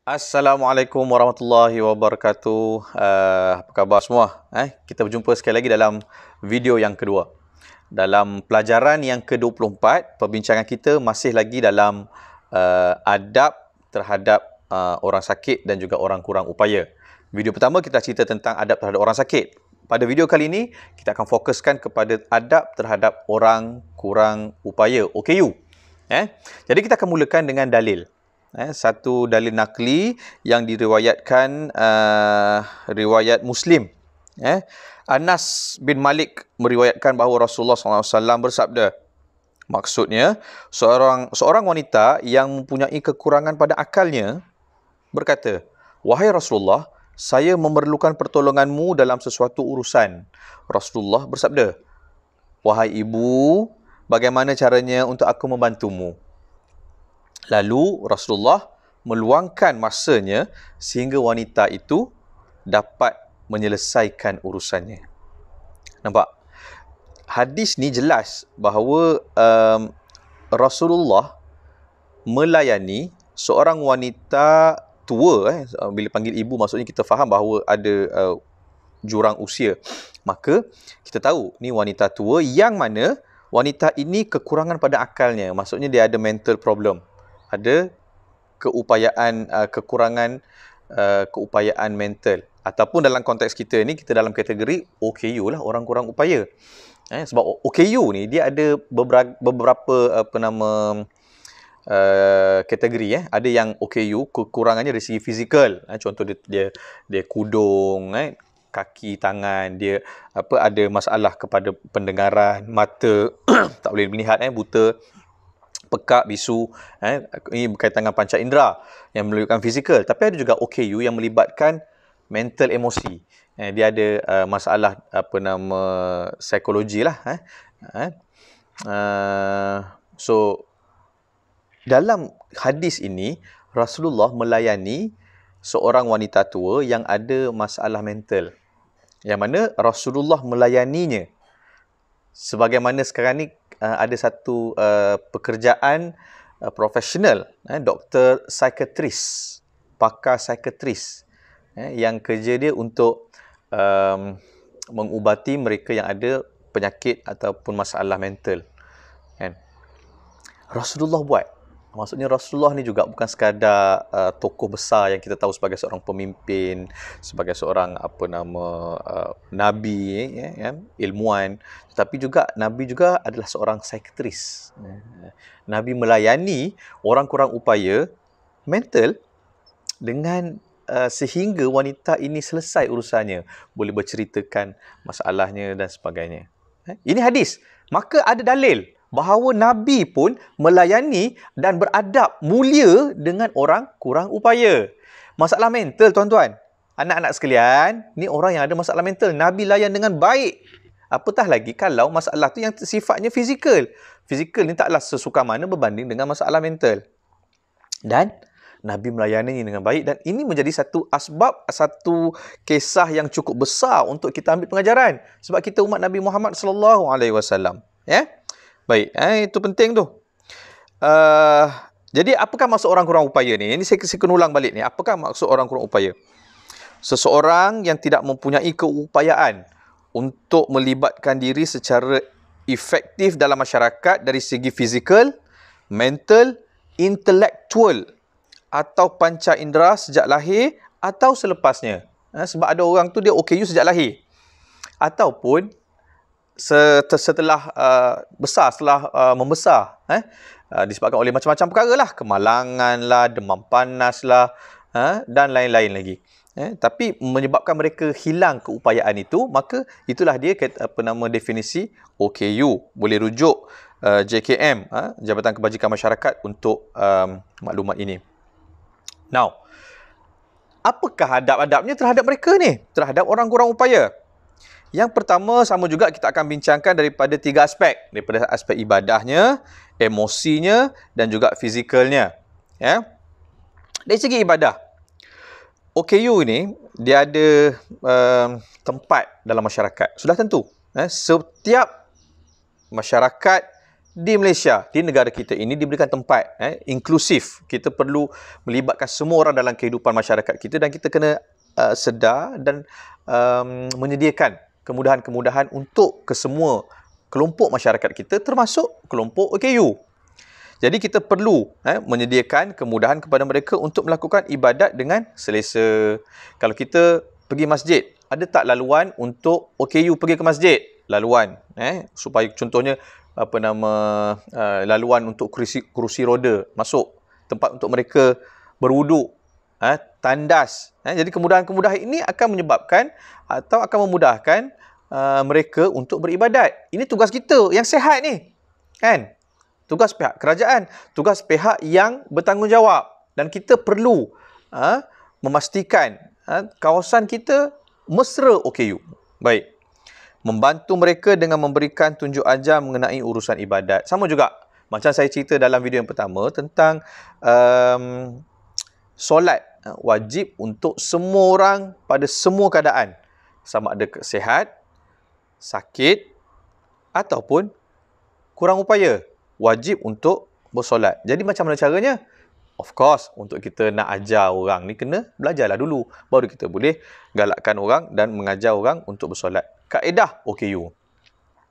Assalamualaikum warahmatullahi wabarakatuh. Apa khabar semua? Kita berjumpa sekali lagi dalam video yang kedua. Dalam pelajaran yang ke-24, perbincangan kita masih lagi dalam adab terhadap orang sakit dan juga orang kurang upaya. Video pertama kita cerita tentang adab terhadap orang sakit. Pada video kali ini, kita akan fokuskan kepada adab terhadap orang kurang upaya, OKU. Jadi kita akan mulakan dengan dalil. Satu dalil nakli yang diriwayatkan riwayat Muslim. Anas bin Malik meriwayatkan bahawa Rasulullah SAW bersabda, maksudnya seorang wanita yang mempunyai kekurangan pada akalnya berkata, "Wahai Rasulullah, saya memerlukan pertolonganmu dalam sesuatu urusan." Rasulullah bersabda, "Wahai ibu, bagaimana caranya untuk aku membantumu?" Lalu Rasulullah meluangkan masanya sehingga wanita itu dapat menyelesaikan urusannya. Nampak? Hadis ni jelas bahawa Rasulullah melayani seorang wanita tua. Bila panggil ibu, maksudnya kita faham bahawa ada jurang usia. Maka kita tahu ni wanita tua yang mana wanita ini kekurangan pada akalnya. Maksudnya dia ada mental problem. Ada kekurangan keupayaan mental. Ataupun dalam konteks kita ni, kita dalam kategori OKU lah, orang kurang upaya. Sebab OKU ni dia ada beberapa kategori. Ada yang OKU kekurangannya dari segi fizikal. Contoh dia kudung, kaki, tangan, dia ada masalah kepada pendengaran, mata tak boleh melihat, buta, pekak, bisu. Ini berkaitan dengan panca indera yang melibatkan fizikal. Tapi ada juga OKU yang melibatkan mental, emosi. Dia ada masalah psikologi lah. So dalam hadis ini Rasulullah melayani seorang wanita tua yang ada masalah mental, yang mana Rasulullah melayaninya sebagaimana sekarang ni ada satu pekerjaan profesional, doktor psikiatris, pakar psikiatris, yang kerja dia untuk mengubati mereka yang ada penyakit ataupun masalah mental. Rasulullah buat. Maksudnya Rasulullah ni juga bukan sekadar tokoh besar yang kita tahu sebagai seorang pemimpin, sebagai seorang nabi, ilmuwan, tetapi juga nabi juga adalah seorang psikiatris. Nabi melayani orang kurang upaya mental dengan sehingga wanita ini selesai urusannya, boleh berceritakan masalahnya dan sebagainya. Ini hadis. Maka ada dalil bahawa Nabi pun melayani dan beradab mulia dengan orang kurang upaya. Masalah mental, tuan-tuan, anak-anak sekalian, ni orang yang ada masalah mental, Nabi layan dengan baik. Apatah lagi kalau masalah tu yang sifatnya fizikal. Fizikal ni taklah sesuka mana berbanding dengan masalah mental. Dan Nabi melayaninya dengan baik, dan ini menjadi satu kisah yang cukup besar untuk kita ambil pengajaran. Sebab kita umat Nabi Muhammad SAW. Baik, itu penting tu. Jadi apakah maksud orang kurang upaya ni? Ini saya kena ulang balik ni. Apakah maksud orang kurang upaya? Seseorang yang tidak mempunyai keupayaan untuk melibatkan diri secara efektif dalam masyarakat dari segi fizikal, mental, intelektual atau panca indera sejak lahir atau selepasnya. Sebab ada orang tu dia OKU sejak lahir. Ataupun setelah membesar, disebabkan oleh macam-macam perkara lah, kemalangan lah, demam panas lah, dan lain-lain lagi. Tapi menyebabkan mereka hilang keupayaan itu, maka itulah dia definisi OKU. Boleh rujuk JKM, Jabatan Kebajikan Masyarakat, untuk maklumat ini. Now, apakah adab-adabnya terhadap mereka ni, terhadap orang kurang upaya? Yang pertama, sama juga kita akan bincangkan daripada 3 aspek. Daripada aspek ibadahnya, emosinya dan juga fizikalnya. Dari segi ibadah, OKU ini dia ada tempat dalam masyarakat. Sudah tentu. Setiap masyarakat di Malaysia, di negara kita ini diberikan tempat inklusif. Kita perlu melibatkan semua orang dalam kehidupan masyarakat kita dan kita kena sedar dan menyediakan kemudahan-kemudahan untuk kesemua kelompok masyarakat kita termasuk kelompok OKU. Jadi kita perlu menyediakan kemudahan kepada mereka untuk melakukan ibadat dengan selesa. Kalau kita pergi masjid, ada tak laluan untuk OKU pergi ke masjid? Laluan, supaya contohnya laluan untuk kerusi roda masuk, tempat untuk mereka berwuduk, tandas. Jadi kemudahan-kemudahan ini akan menyebabkan atau akan memudahkan mereka untuk beribadat. Ini tugas kita yang sihat ni, kan? Tugas pihak kerajaan, tugas pihak yang bertanggungjawab, dan kita perlu memastikan kawasan kita mesra OKU. Baik. Membantu mereka dengan memberikan tunjuk ajar mengenai urusan ibadat. Sama juga macam saya cerita dalam video yang pertama tentang solat wajib untuk semua orang pada semua keadaan, sama ada sihat, sakit ataupun kurang upaya, wajib untuk bersolat. Jadi macam mana caranya? Of course, untuk kita nak ajar orang ni kena belajarlah dulu, baru kita boleh galakkan orang dan mengajar orang untuk bersolat. Kaedah OKU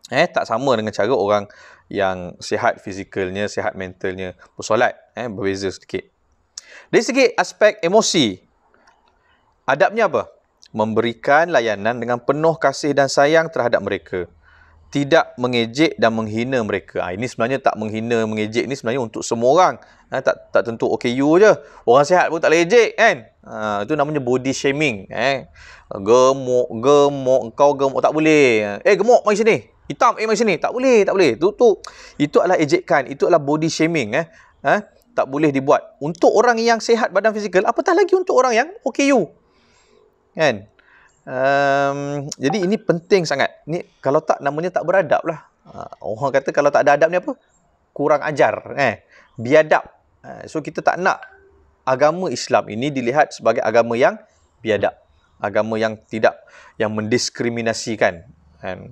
tak sama dengan cara orang yang sihat fizikalnya, sihat mentalnya bersolat, berbeza sedikit. Dari segi aspek emosi, adabnya apa? Memberikan layanan dengan penuh kasih dan sayang terhadap mereka. Tidak mengejek dan menghina mereka. Ini sebenarnya tak menghina, mengejek ni sebenarnya untuk semua orang. Tak tentu OKU je. Orang sihat pun tak boleh ejek, kan? Itu namanya body shaming. Gemuk, kau gemuk, tak boleh. Gemuk, mari sini. Hitam, mari sini. Tak boleh. Itu adalah ejekan. Itu adalah body shaming. Tak boleh dibuat. Untuk orang yang sihat badan fizikal, apatah lagi untuk orang yang OKU. Kan? Jadi ini penting sangat. Ni kalau tak, namanya tak beradab lah. Orang kata kalau tak ada adab ni apa? Kurang ajar. Biadab. So kita tak nak agama Islam ini dilihat sebagai agama yang biadab. Agama yang yang mendiskriminasikan,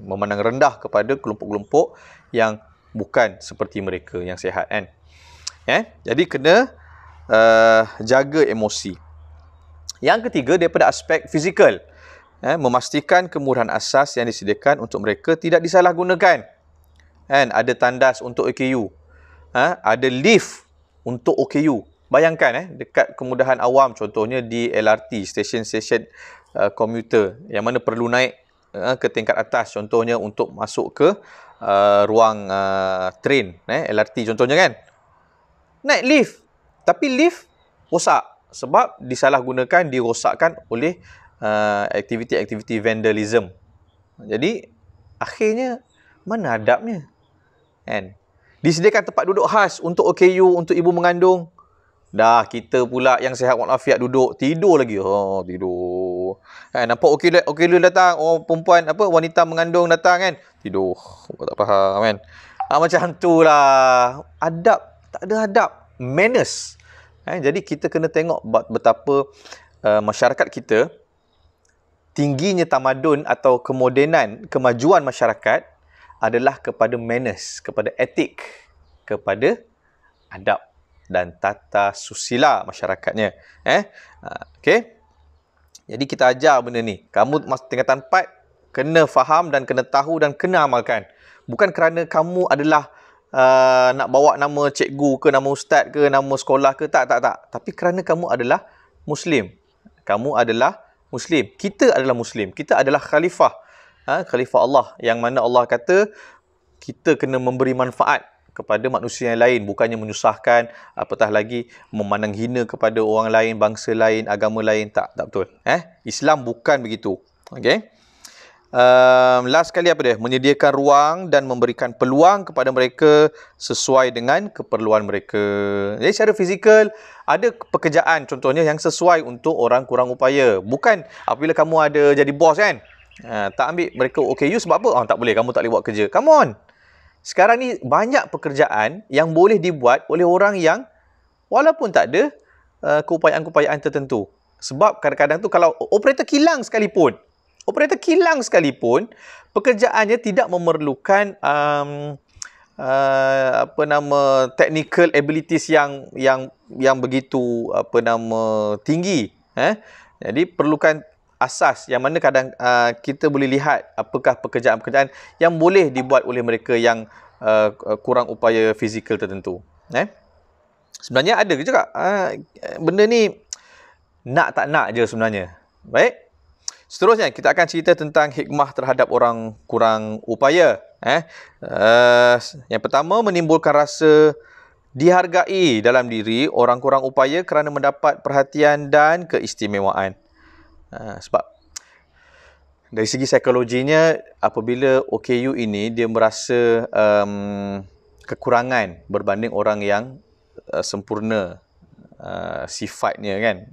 memandang rendah kepada kelompok-kelompok yang bukan seperti mereka yang sihat, kan? Jadi kena jaga emosi. Yang ketiga, daripada aspek fizikal, memastikan kemudahan asas yang disediakan untuk mereka tidak disalahgunakan. Ada tandas untuk OKU, ada lift untuk OKU. Bayangkan dekat kemudahan awam, contohnya di LRT, stesen-stesen komuter yang mana perlu naik ke tingkat atas, contohnya untuk masuk ke ruang train, LRT contohnya, kan? Naik lift, tapi lift rosak sebab disalahgunakan, dirosakkan oleh aktiviti-aktiviti vandalism. Jadi akhirnya mana adabnya, kan? Disediakan tempat duduk khas untuk OKU, untuk ibu mengandung. Dah kita pula yang sihat walafiat duduk tidur lagi. Tidur. Nampak OKU datang, perempuan wanita mengandung datang, kan? Tidur. Tak faham, kan? Macam tu lah. Adab, tak ada adab. Manners. Jadi kita kena tengok betapa masyarakat kita, tingginya tamadun atau kemodenan, kemajuan masyarakat adalah kepada manners, kepada etik, kepada adab dan tata susila masyarakatnya. Okey. Jadi kita ajar benda ni. Kamu tingkatan 4 kena faham dan kena tahu dan kena amalkan. Bukan kerana kamu adalah nak bawa nama cikgu ke, nama ustaz ke, nama sekolah ke, tak. Tapi kerana kamu adalah Muslim. Kamu adalah Muslim. Kita adalah Muslim. Kita adalah khalifah. Khalifah Allah. Yang mana Allah kata kita kena memberi manfaat kepada manusia yang lain. Bukannya menyusahkan, apatah lagi memandang hina kepada orang lain, bangsa lain, agama lain. Tak betul. Islam bukan begitu. Okay. Last sekali apa dia? Menyediakan ruang dan memberikan peluang kepada mereka sesuai dengan keperluan mereka. Jadi secara fizikal, ada pekerjaan contohnya yang sesuai untuk orang kurang upaya. Bukan apabila kamu ada jadi bos, kan? Tak ambil mereka OKU sebab apa? Tak boleh, kamu tak boleh buat kerja. Come on. Sekarang ni banyak pekerjaan yang boleh dibuat oleh orang yang walaupun tak ada keupayaan-keupayaan tertentu. Sebab kadang-kadang tu kalau operator kilang sekalipun, pekerjaannya tidak memerlukan technical abilities yang begitu tinggi. Jadi perlukan asas yang mana kadang kita boleh lihat apakah pekerjaan-pekerjaan yang boleh dibuat oleh mereka yang kurang upaya fizikal tertentu. Sebenarnya ada juga benda ni nak tak nak je sebenarnya. Baik. Seterusnya kita akan cerita tentang hikmah terhadap orang kurang upaya. Yang pertama, menimbulkan rasa dihargai dalam diri orang kurang upaya kerana mendapat perhatian dan keistimewaan. Sebab dari segi psikologinya, apabila OKU ini dia merasa kekurangan berbanding orang yang sempurna sifatnya kan,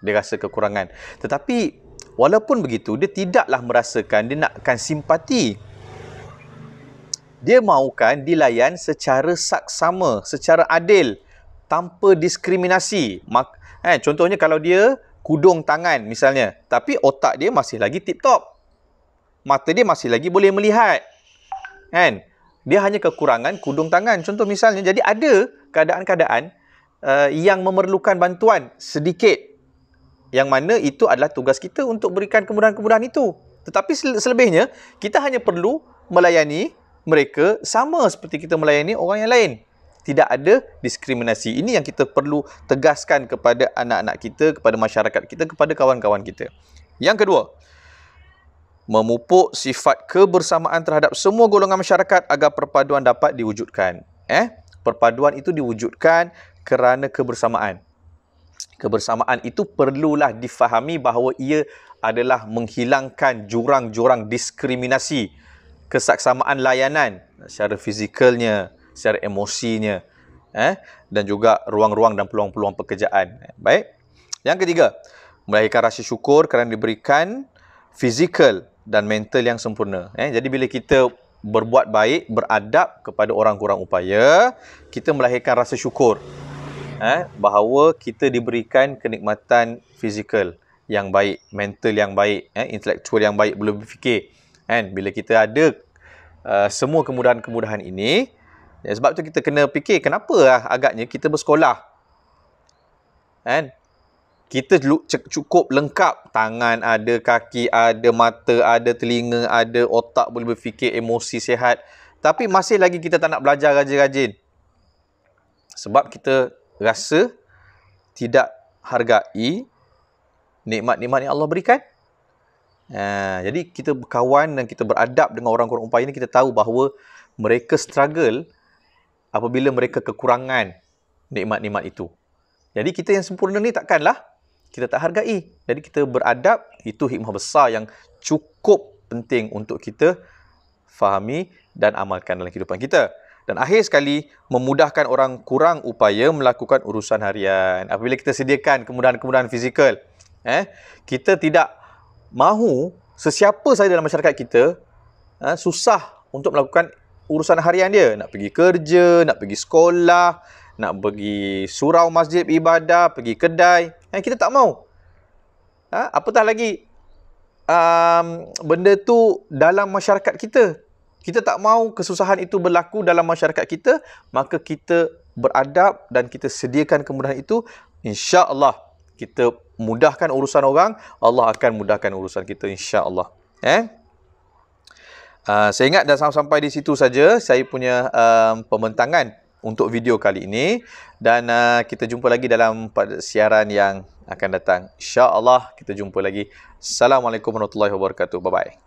dia rasa kekurangan. Tetapi walaupun begitu, dia tidaklah merasakan, dia nakkan simpati. Dia mahukan dilayan secara saksama, secara adil, tanpa diskriminasi. Contohnya kalau dia kudung tangan misalnya, tapi otak dia masih lagi tip-top. Mata dia masih lagi boleh melihat. Dia hanya kekurangan kudung tangan. Contoh misalnya, jadi ada keadaan-keadaan yang memerlukan bantuan sedikit, yang mana itu adalah tugas kita untuk berikan kemudahan-kemudahan itu. Tetapi selebihnya, kita hanya perlu melayani mereka sama seperti kita melayani orang yang lain. Tidak ada diskriminasi. Ini yang kita perlu tegaskan kepada anak-anak kita, kepada masyarakat kita, kepada kawan-kawan kita. Yang kedua, memupuk sifat kebersamaan terhadap semua golongan masyarakat agar perpaduan dapat diwujudkan. Perpaduan itu diwujudkan kerana kebersamaan. Kebersamaan itu perlulah difahami bahawa ia adalah menghilangkan jurang-jurang diskriminasi, kesaksamaan layanan secara fizikalnya, secara emosinya, dan juga ruang-ruang dan peluang-peluang pekerjaan. Baik. Yang ketiga, melahirkan rasa syukur kerana diberikan fizikal dan mental yang sempurna. Jadi bila kita berbuat baik, beradab kepada orang kurang upaya, kita melahirkan rasa syukur bahawa kita diberikan kenikmatan fizikal yang baik, mental yang baik, intelektual yang baik, boleh berfikir. Bila kita ada semua kemudahan-kemudahan ini, sebab tu kita kena fikir kenapa agaknya kita bersekolah. Kita cukup lengkap, tangan ada, kaki ada, mata ada, telinga ada, otak boleh berfikir, emosi sihat, tapi masih lagi kita tak nak belajar rajin-rajin. Sebab kita rasa tidak hargai nikmat-nikmat yang Allah berikan. Jadi kita berkawan dan kita beradab dengan orang kurang upaya ini, kita tahu bahawa mereka struggle apabila mereka kekurangan nikmat-nikmat itu. Jadi kita yang sempurna ni takkanlah kita tak hargai. Jadi kita beradab, itu hikmah besar yang cukup penting untuk kita fahami dan amalkan dalam kehidupan kita. Dan akhir sekali, memudahkan orang kurang upaya melakukan urusan harian. Apabila kita sediakan kemudahan-kemudahan fizikal, kita tidak mahu sesiapa sahaja dalam masyarakat kita susah untuk melakukan urusan harian dia. Nak pergi kerja, nak pergi sekolah, nak pergi surau masjid ibadah, pergi kedai. Kita tak mahu. Apatah lagi benda tu dalam masyarakat kita. Kita tak mahu kesusahan itu berlaku dalam masyarakat kita, maka kita beradab dan kita sediakan kemudahan itu. InsyaAllah kita mudahkan urusan orang, Allah akan mudahkan urusan kita, insyaAllah. Saya ingat dah sampai di situ saja saya punya pembentangan untuk video kali ini. Dan kita jumpa lagi dalam siaran yang akan datang. InsyaAllah kita jumpa lagi. Assalamualaikum warahmatullahi wabarakatuh. Bye-bye.